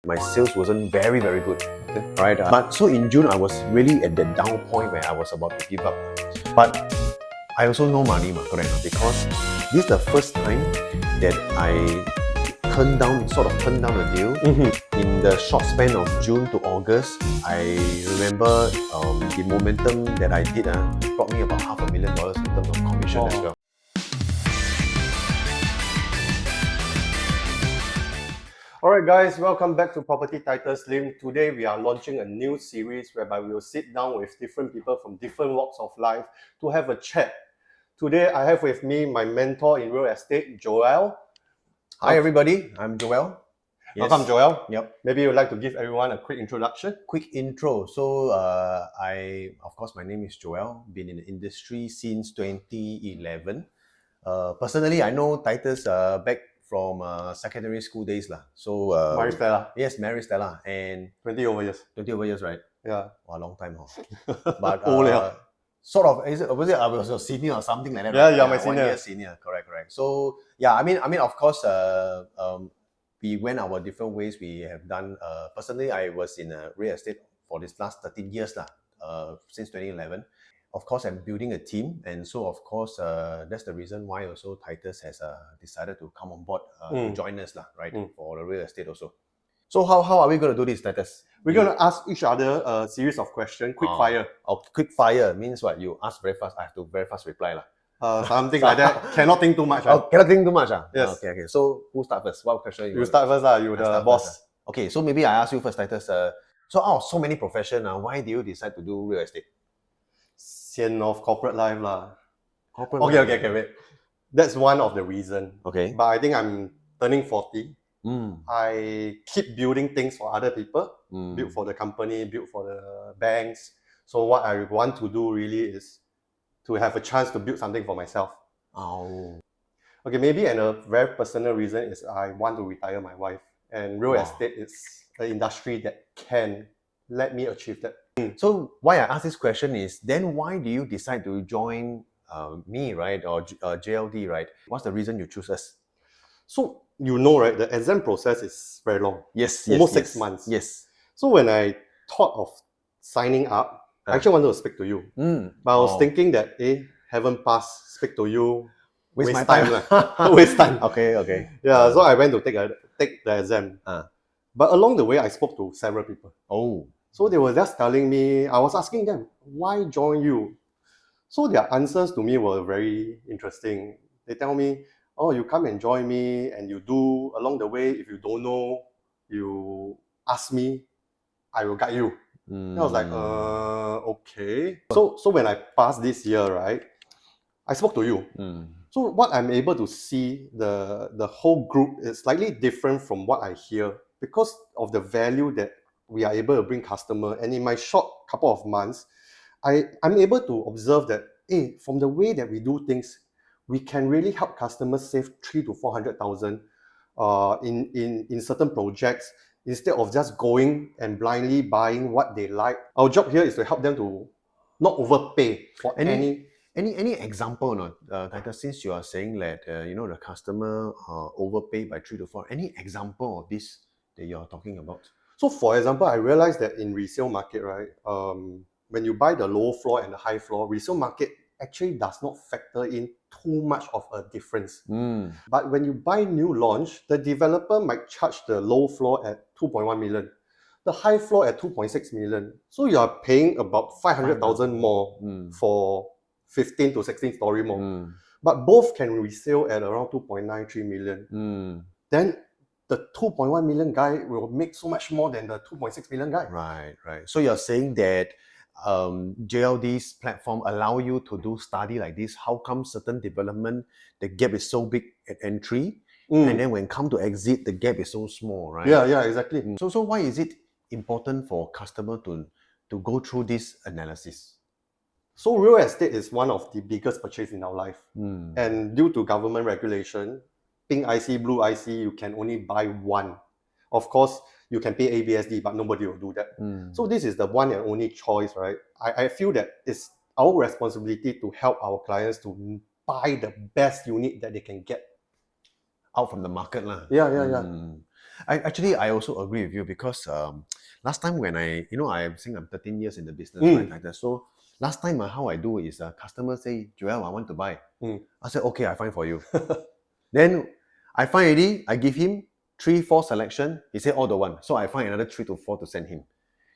My sales wasn't very good, right? But so in June, I was really at the down point where I was about to give up. But I also no money, correct? Because this is the first time that I sort of turned down a deal. In the short span of June to August, I remember the momentum that I did brought me about $500,000 in terms of commission as well. Alright guys, welcome back to Property Titus Lim. Today we are launching a new series whereby we will sit down with different people from different walks of life to have a chat. Today I have with me my mentor in real estate, Joel. Hi everybody, I'm Joel. Yes. Welcome Joel. Yep. Maybe you'd like to give everyone a quick introduction? Quick intro. So of course, my name is Joel. Been in the industry since 2011. Personally, I know Titus back from secondary school days lah. So Mary Stella. Yes, Mary Stella, and 20 over years. 20 over years, right? Yeah. A long time, But sort of, was it I was a senior or something like that? Yeah, right? yeah, my senior. 1 year senior, correct. So yeah, I mean, of course, we went our different ways. We have done. Personally, I was in real estate for this last 13 years lah. Since 2011. Of course, I'm building a team, and so of course, that's the reason why also Titus has decided to come on board to join us lah, right? For the real estate also. So how are we going to do this, Titus? We're going to ask each other a series of questions, quick fire. Oh, quick fire means what? You ask very fast, I have to very fast reply lah. Something like that. Cannot think too much. Oh, cannot think too much. Yes. Okay. So who start first? What question you start first lah. You the boss. First, okay, so maybe I ask you first, Titus. So out of so many professions, why do you decide to do real estate? Sian of corporate life lah. Okay, wait. That's one of the reasons. Okay. But I think I'm turning 40. I keep building things for other people. Build for the company, build for the banks. So what I want to do really is to have a chance to build something for myself. Oh. Okay, maybe and a very personal reason is I want to retire my wife. And real estate is an industry that can let me achieve that. So why I ask this question is, then why do you decide to join me, right? Or JLD, right? What's the reason you choose us? So, you know, right, the exam process is very long. Yes. Almost 6 months. Yes. So when I thought of signing up, I actually wanted to speak to you. But I was thinking that, haven't passed, speak to you, waste my time. Waste time. Okay. Yeah, so I went to take the exam. But along the way, I spoke to several people. Oh. So they were just telling me, I was asking them, why join you? So their answers to me were very interesting. They tell me, oh, you come and join me, and you do along the way. If you don't know, you ask me, I will guide you. I was like, okay. So when I passed this year, right, I spoke to you. So what I'm able to see, the whole group is slightly different from what I hear because of the value that we are able to bring customer. And in my short couple of months, I'm able to observe that, from the way that we do things, we can really help customers save 300,000 to 400,000 in certain projects instead of just going and blindly buying what they like. Our job here is to help them to not overpay for any example, Titus, since you are saying that the customer overpay by 3 to 4. Any example of this that you are talking about? So for example, I realized that in resale market, right, when you buy the low floor and the high floor, resale market actually does not factor in too much of a difference. But when you buy new launch, the developer might charge the low floor at 2.1 million, the high floor at 2.6 million. So you are paying about 500,000 more for 15 to 16 story more. But both can resale at around 2.93 million. Then the 2.1 million guy will make so much more than the 2.6 million guy. Right. So you're saying that JLD's platform allow you to do study like this. How come certain development, the gap is so big at entry, and then when come to exit, the gap is so small, right? Yeah, exactly. So why is it important for customer to go through this analysis? So real estate is one of the biggest purchase in our life. And due to government regulation, pink IC, blue IC, you can only buy one. Of course, you can pay ABSD, but nobody will do that. So this is the one and only choice, right? I feel that it's our responsibility to help our clients to buy the best unit that they can get out from the market lah. Yeah. I also agree with you because last time when I'm saying I'm 13 years in the business, Mm. right? Like so last time how I do is customers say, Joel, I want to buy. Mm. I said, okay, I find for you. Then I find already, I give him 3, 4 selection. He said all the one. So I find another 3 to 4 to send him.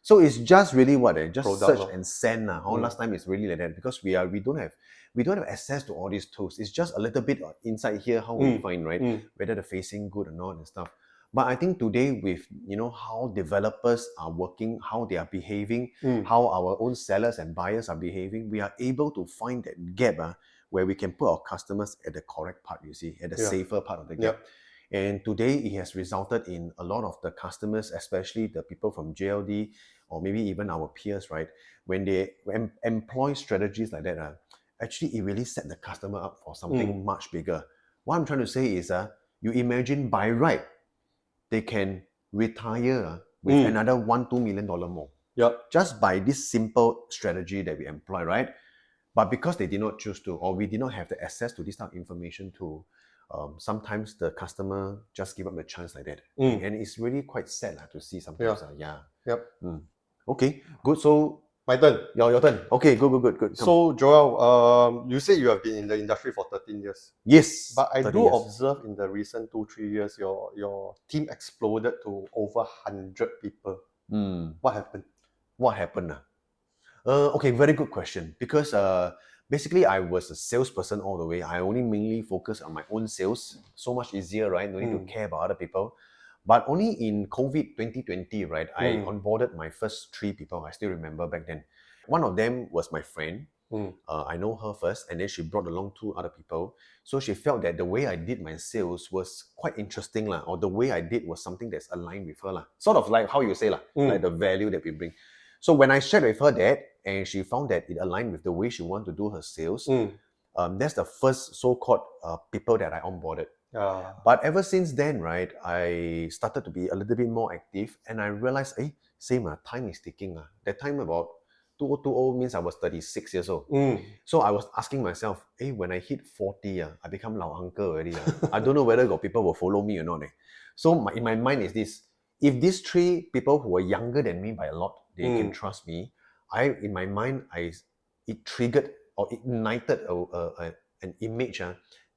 So it's just really what just Product search lor. and send. Last time it's really like that because we don't have access to all these tools. It's just a little bit inside here how we find, right? Whether the facing good or not and stuff. But I think today with how developers are working, how they are behaving, how our own sellers and buyers are behaving, we are able to find that gap where we can put our customers at the correct part, you see, at the safer part of the gap. And today it has resulted in a lot of the customers, especially the people from JLD or maybe even our peers, right? When they employ strategies like that, actually it really set the customer up for something much bigger. What I'm trying to say is you imagine by right, they can retire with another $1-2 million more. Just by this simple strategy that we employ, right? But because they did not choose to, or we did not have the access to this type of information to, sometimes the customer just give up the chance like that. And it's really quite sad to see sometimes. Okay, good. So My turn. your turn. Okay, good. Come. So Joel, you say you have been in the industry for 13 years. Yes. But I 30 do years. observe in the recent 2-3 years, your team exploded to over 100 people. What happened? What happened? Okay, very good question. Because basically I was a salesperson all the way. I only mainly focus on my own sales. So much easier, right? No need to care about other people. But only in COVID 2020, right, I onboarded my first 3 people. I still remember back then. One of them was my friend. I know her first, and then she brought along 2 other people. So she felt that the way I did my sales was quite interesting, or the way I did was something that's aligned with her. Sort of like how you say, like the value that we bring. So when I shared with her that, and she found that it aligned with the way she wanted to do her sales, that's the first so-called people that I onboarded. But ever since then, right, I started to be a little bit more active, and I realized, time is ticking. That time about 2020 means I was 36 years old. So I was asking myself, when I hit 40, I become lao uncle already. I don't know whether got people will follow me or not. So in my mind is this: if these 3 people who are younger than me by a lot, they can trust me. In my mind, it triggered or ignited an image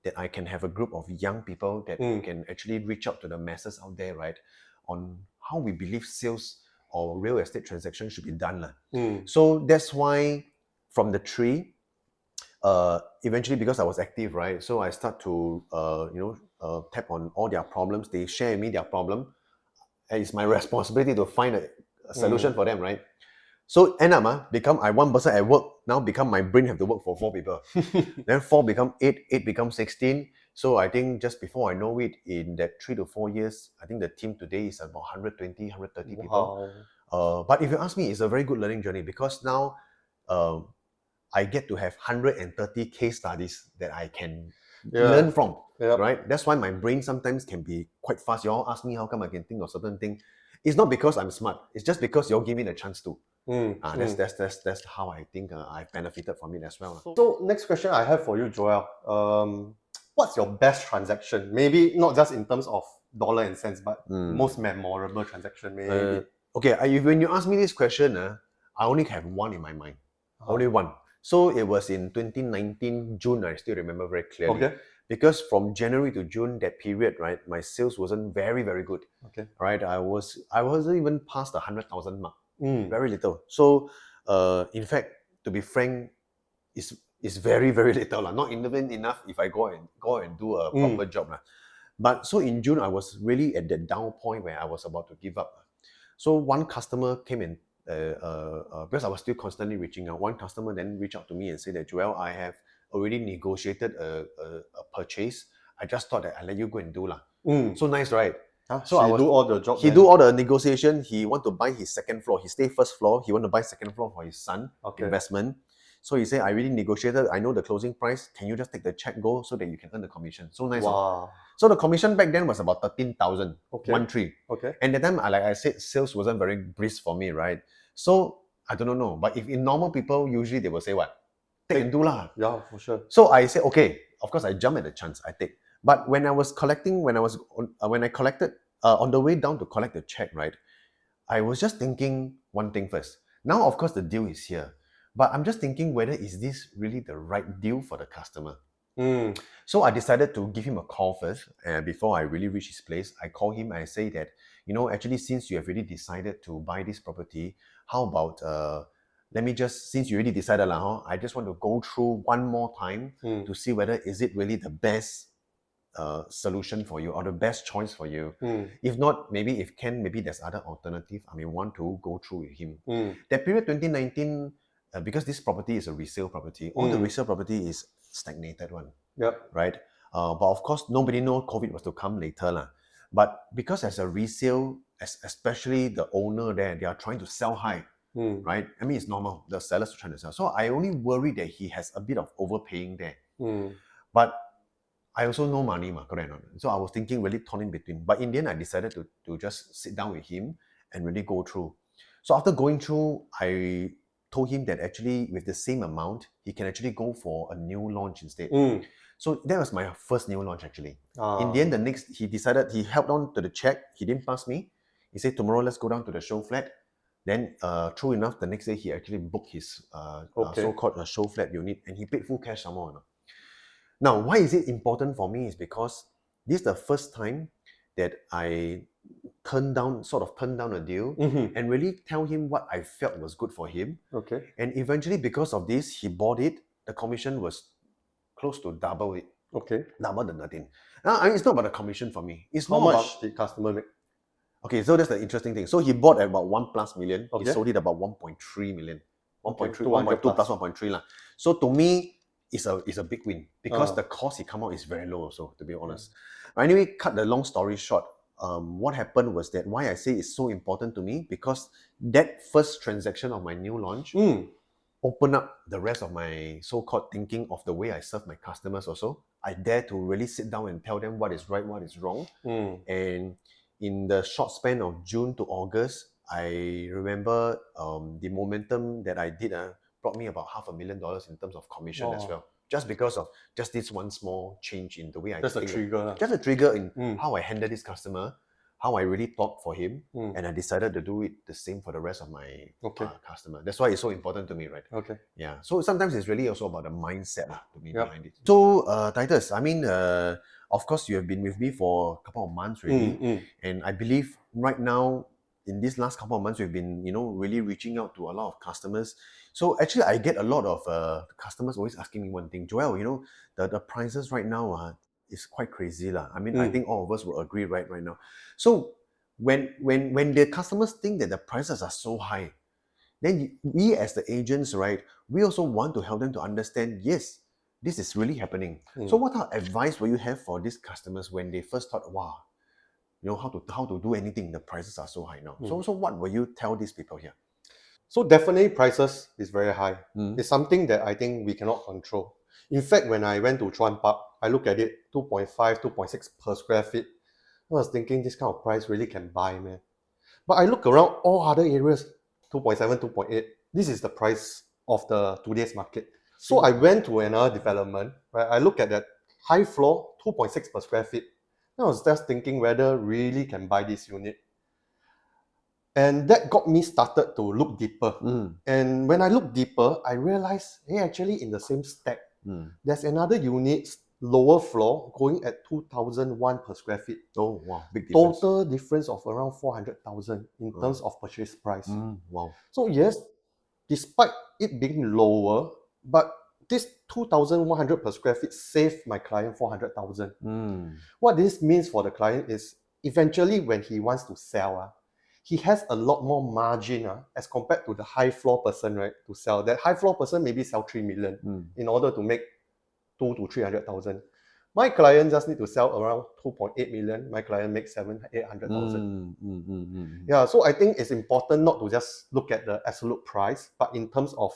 that I can have a group of young people that can actually reach out to the masses out there, right, on how we believe sales or real estate transactions should be done. So that's why from the 3, eventually because I was active, right, so I start to tap on all their problems. They share with me their problem, and it's my responsibility to find a solution for them, right? So end up I one person at work, now become my brain have to work for 4 people. Then 4 become 8, 8 become 16. So I think just before I know it, in that 3 to 4 years, I think the team today is about 120, 130 people. But if you ask me, it's a very good learning journey because now I get to have 130 case studies that I can learn from, right? That's why my brain sometimes can be quite fast. You all ask me how come I can think of certain thing. It's not because I'm smart. It's just because you all give me the chance to. That's how I think I've benefited from it as well. So next question I have for you, Joel. What's your best transaction? Maybe not just in terms of dollar and cents, but most memorable transaction, maybe. Okay, when you ask me this question, I only have one in my mind. Only one. So it was in 2019 June. I still remember very clearly. Because from January to June, that period, right, my sales wasn't very, very good. Right, I wasn't even past the 100,000 mark. Very little. So, in fact, to be frank, it's very, very little. Not even enough if I go and do a proper job. But so in June, I was really at that down point where I was about to give up. So one customer came in, because I was still constantly reaching out. One customer then reached out to me and said that, Joel, I have already negotiated a purchase. I just thought that I'll let you go and do. So nice, right? So he do all the job. He do all the negotiation. He want to buy his second floor. He stay first floor. He want to buy second floor for his son investment. So he said, I really negotiated. I know the closing price. Can you just take the check, go so that you can earn the commission? So nice. So the commission back then was about 13,000. 1-3. And that time, like I said, sales wasn't very brisk for me, right? So I don't know. But if in normal people, usually they will say what? Take and do lah. Yeah, for sure. So I said, okay. Of course, I jump at the chance. I take. But when I was collecting, when I collected on the way down to collect the check, right, I was just thinking one thing first. Now, of course, the deal is here, but I'm just thinking whether is this really the right deal for the customer. So I decided to give him a call first before I really reach his place. I call him and I say that, actually, since you have already decided to buy this property, how about let me just, since you already decided, I just want to go through one more time to see whether is it really the best solution for you or the best choice for you. If not, maybe if can, maybe there's other alternative. I may want to go through with him. That period 2019, because this property is a resale property, all the resale property is stagnated one. Yep. Right? But of course, nobody know COVID was to come later lah. But because as a resale, especially the owner there, they are trying to sell high. Right? I mean, it's normal. The sellers are trying to sell. So I only worry that he has a bit of overpaying there. But I also no money, correct? So I was thinking really torn in between. But in the end, I decided to just sit down with him and really go through. So after going through, I told him that actually with the same amount, he can actually go for a new launch instead. So that was my first new launch actually. In the end, he decided, he held on to the check. He didn't pass me. He said, tomorrow, let's go down to the show flat. Then, true enough, the next day, he actually booked his so-called show flat unit and he paid full cash some more. Now, why is it important for me is because this is the first time that I sort of turned down a deal and really tell him what I felt was good for him. Okay. And eventually, because of this, he bought it. The commission was close to double it. Okay. Double the nothing. Now, it's not about the commission for me. It's How more much about... did customer make? Okay, so that's the interesting thing. So he bought at about 1+ million. Okay. He sold it about 1.3 million. 1.3, 200 1.2 plus 1.3 lah. So to me, it's a big win because the cost he come out is very low also, to be honest. Anyway, cut the long story short, what happened was that why I say it's so important to me, because that first transaction of my new launch opened up the rest of my so-called thinking of the way I serve my customers also. I dare to really sit down and tell them what is right, what is wrong. And in the short span of June to August, I remember the momentum that I did brought me about $500,000 in terms of commission as well. Just because of just this one small change in the way I Just a think. trigger. Just a trigger in how I handle this customer, how I really thought for him, and I decided to do it the same for the rest of my customer. That's why it's so important to me, right? Okay. Yeah. So sometimes it's really also about the mindset to me behind it. So Titus, I mean, of course you have been with me for a couple of months already, and I believe right now in these last couple of months we've been really reaching out to a lot of customers. So actually I get a lot of customers always asking me one thing, Joel, the prices right now is quite crazy lah. I mean, I think all of us will agree right now. So when the customers think that the prices are so high, then we as the agents, right, we also want to help them to understand, yes, this is really happening. So what kind of advice will you have for these customers when they first thought, wow, how to do anything, the prices are so high now. So what will you tell these people here? So definitely prices is very high. It's something that I think we cannot control. In fact, when I went to Chuan Park, I look at it 2.5, 2.6 per square feet. I was thinking this kind of price really can buy, man. But I look around all other areas, 2.7, 2.8. This is the price of the today's market. So I went to another development where I look at that high floor, 2.6 per square feet. I was just thinking whether really can buy this unit. And that got me started to look deeper. And when I look deeper, I realized, hey, actually in the same stack, there's another unit, lower floor, going at 2,001 per square feet. Oh, wow, big difference. Total difference of around 400,000 in terms of purchase price. Wow. So yes, despite it being lower, but this 2,100 per square feet saved my client 400,000. What this means for the client is eventually when he wants to sell, he has a lot more margin as compared to the high floor person, right? To sell. That high floor person maybe sell 3 million in order to make 2 to 300,000. My client just need to sell around 2.8 million. My client makes 800,000. Yeah, so I think it's important not to just look at the absolute price, but in terms of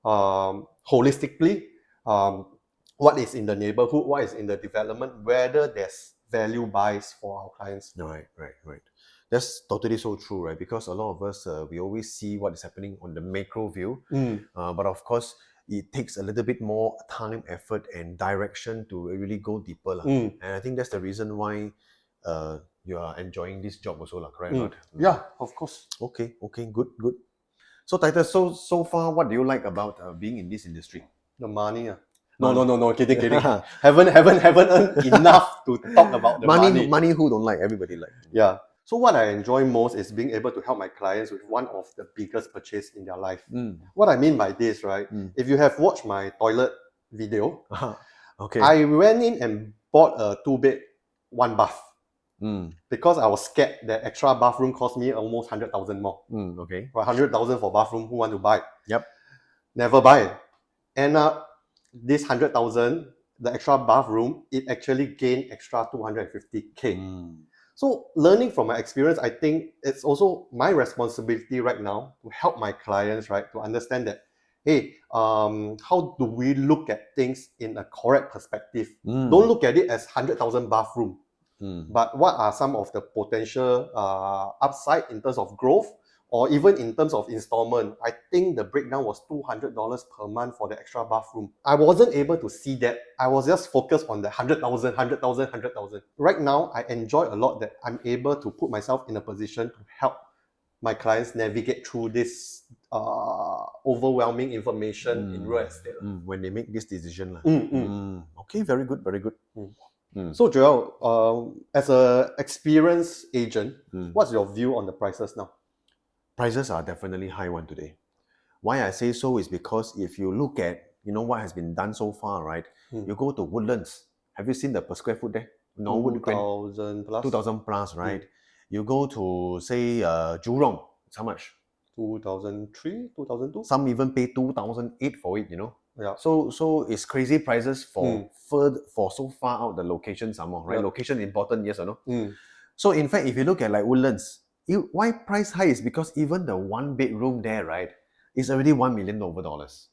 holistically, what is in the neighborhood, what is in the development, whether there's value buys for our clients. Right. That's totally so true, right? Because a lot of us, we always see what is happening on the macro view. But of course, it takes a little bit more time, effort, and direction to really go deeper. And I think that's the reason why you are enjoying this job also, correct? Not? Yeah, of course. Okay, good. So Titus, so far, what do you like about being in this industry? The money. Money. No, kidding. Haven't earned enough to talk about the money. Money who don't like, everybody like. Yeah. So what I enjoy most is being able to help my clients with one of the biggest purchase in their life. What I mean by this, right? If you have watched my toilet video, Okay. I went in and bought a 2-bed, 1 bath. Because I was scared that extra bathroom cost me almost 100,000 more. Okay. 100,000 for bathroom, who want to buy? Yep. Never buy. And this 100,000, the extra bathroom, it actually gained extra 250K. So learning from my experience, I think it's also my responsibility right now to help my clients, right, to understand that, hey, how do we look at things in a correct perspective? Don't look at it as 100,000 bathroom, but what are some of the potential upside in terms of growth, or even in terms of installment? I think the breakdown was $200 per month for the extra bathroom. I wasn't able to see that. I was just focused on the 100,000. Right now, I enjoy a lot that I'm able to put myself in a position to help my clients navigate through this overwhelming information in real estate. When they make this decision. Okay, very good. So Joel, as an experienced agent, what's your view on the prices now? Prices are definitely high one today. Why I say so is because if you look at what has been done so far, right? You go to Woodlands. Have you seen the per square foot there? Norwood 2,000 plus. 2,000 plus, right? You go to say Jurong, it's how much? 2003, 2002. Some even pay 2008 for it, Yeah. So it's crazy prices for so far out the location some more, right? Yeah. Location important, yes or no? So in fact, if you look at like Woodlands, why price high is because even the 1 bedroom there, right, is already $1 million dollars.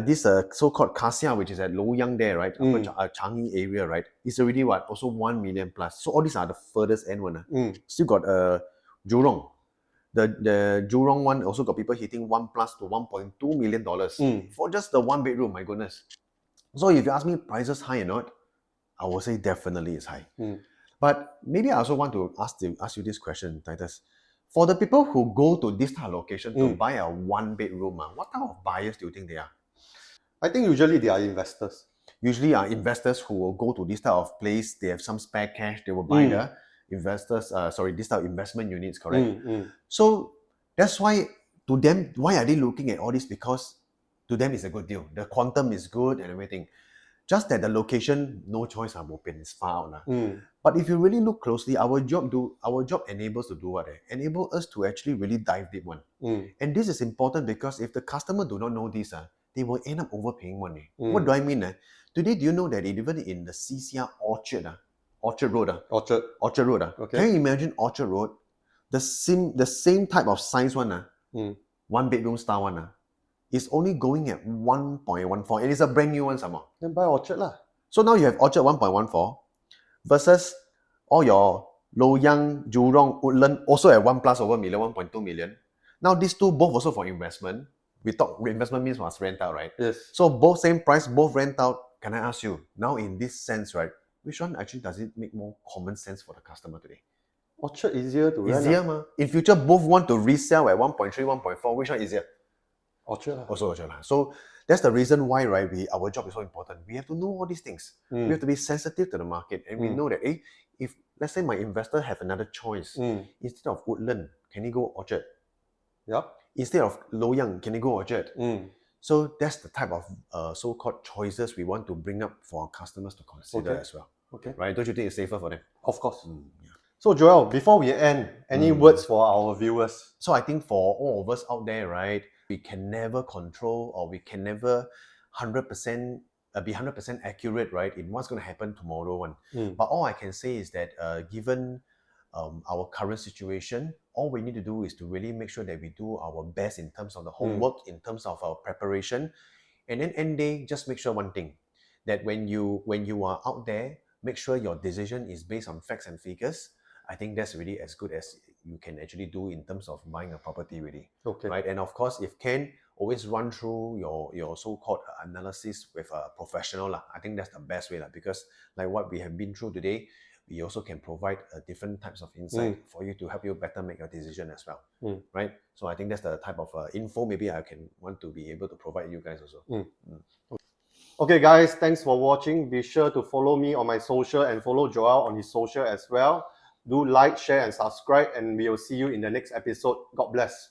This so-called Kasia, which is at Loyang there, right? Changi area, right? It's already what? Also 1 million plus. So all these are the furthest end one. Still got Jurong. The Jurong one also got people hitting 1 plus to $1.2 million for just the 1 bedroom, my goodness. So if you ask me prices high or not, I will say definitely it's high. But maybe I also want to ask you this question, Titus. For the people who go to this type of location to buy a 1 bedroom, what type of buyers do you think they are? I think usually they are investors. Usually are investors who will go to this type of place, they have some spare cash, they will buy the this type of investment units, correct? So that's why to them, why are they looking at all this? Because to them it's a good deal. The quantum is good and everything. Just that the location, no choice, it's far out. But if you really look closely, our job enables to do what? Enable us to actually really dive deep one. And this is important because if the customer do not know this, they will end up overpaying money. What do I mean? Today, do you know that even in the CCR Orchard Road, Orchard Road, Okay. can you imagine Orchard Road? The same type of size one, 1 bedroom style one, is only going at 1.14, and it's a brand new one somehow. Then buy Orchard lah. So now you have Orchard 1.14 versus all your Loyang, Jurong, Woodland also at 1 plus over million, 1.2 million. Now these two both also for investment. We talk investment means must rent out, right? Yes. So both same price, both rent out. Can I ask you, now in this sense, right, which one actually does it make more common sense for the customer today? Orchard easier to rent. Easier, ma. In future, both want to resell at 1.3, 1.4. Which one easier? Orchard. Also Orchard. So that's the reason why, right, our job is so important. We have to know all these things. We have to be sensitive to the market. And we know that, if let's say my investor have another choice, instead of Woodland, can he go Orchard? Yep. Instead of Loyang, can he go Orchard? So that's the type of so-called choices we want to bring up for our customers to consider as well. Okay. Right? Don't you think it's safer for them? Of course. Yeah. So Joel, before we end, any words for our viewers? So I think for all of us out there, right, we can never control or we can never 100% be 100% accurate, right, in what's going to happen tomorrow. But all I can say is that given our current situation, all we need to do is to really make sure that we do our best in terms of the homework, in terms of our preparation. And then end day, just make sure one thing, that when you are out there, make sure your decision is based on facts and figures. I think that's really as good as you can actually do in terms of buying a property really. Okay. Right? And of course, if can, always run through your so-called analysis with a professional. I think that's the best way because like what we have been through today, we also can provide different types of insight for you to help you better make your decision as well, right? So I think that's the type of info maybe I can want to be able to provide you guys also. Okay, guys, thanks for watching. Be sure to follow me on my social and follow Joel on his social as well. Do like, share, and subscribe, and we will see you in the next episode. God bless.